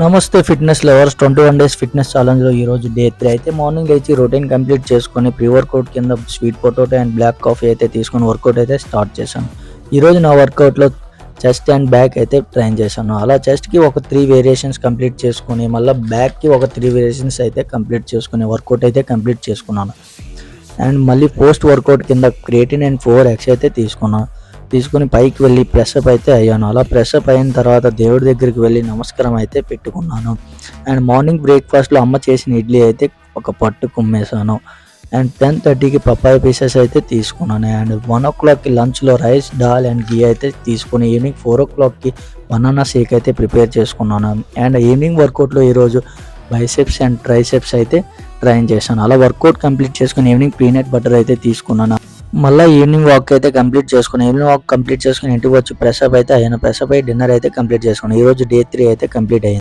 నమస్తే fitness lovers 21 days fitness ఛాలెంజ్లో ఈరోజు డే 3 అయితే మార్నింగ్ లేచి రొటీన్ కంప్లీట్ చేసుకొని ప్రీ వర్కౌట్ కింద sweet potato and black coffee అయితే తీసుకొని వర్కౌట్ అయితే స్టార్ట్ చేశాను. ఈరోజు నా వర్కౌట్లో చెస్ట్ అండ్ బ్యాక్ అయితే ట్రైన్ చేశాను. అలా చెస్ట్కి ఒక 3 వేరియేషన్స్ కంప్లీట్ చేసుకొని మళ్ళీ బ్యాక్కి ఒక 3 వేరియేషన్స్ అయితే కంప్లీట్ చేసుకుని వర్కౌట్ అయితే కంప్లీట్ చేసుకున్నాను. అండ్ మళ్ళీ పోస్ట్ వర్కౌట్ కింద క్రియేటిన్ అండ్ 4x అయితే తీసుకుని పైకి వెళ్ళి ప్రెస్అప్ అయితే అయ్యాను. అలా ప్రెస్అప్ అయిన తర్వాత దేవుడి దగ్గరికి వెళ్ళి నమస్కారం అయితే పెట్టుకున్నాను. అండ్ మార్నింగ్ బ్రేక్ఫాస్ట్లో అమ్మ చేసిన ఇడ్లీ అయితే ఒక పట్టు కుమ్మేశాను. అండ్ 10:30కి పప్పాయ పీసెస్ అయితే తీసుకున్నాను. అండ్ 1 o'clockకి లంచ్లో రైస్, దాల్ అండ్ ఘీ అయితే తీసుకుని ఈవినింగ్ 4 o'clockకి బనానా షేక్ అయితే ప్రిపేర్ చేసుకున్నాను. అండ్ ఈవినింగ్ వర్కౌట్లో ఈరోజు బైసెప్స్ అండ్ ట్రైసెప్స్ అయితే ట్రైన్ చేశాను. అలా వర్కౌట్ కంప్లీట్ చేసుకుని ఈవినింగ్ పీనట్ బటర్ అయితే తీసుకున్నాను. మళ్ళీ ఈవినింగ్ వాక్ అయితే కంప్లీట్ చేసుకుని ఇంటికి వచ్చి ప్రెస్అప్ అయితే అయ్యాను. ప్రెస్అప్ అయ్యి డిన్నర్ అయితే కంప్లీట్ చేసుకున్నాను. ఈరోజు డే 3 అయితే కంప్లీట్ అయ్యింది.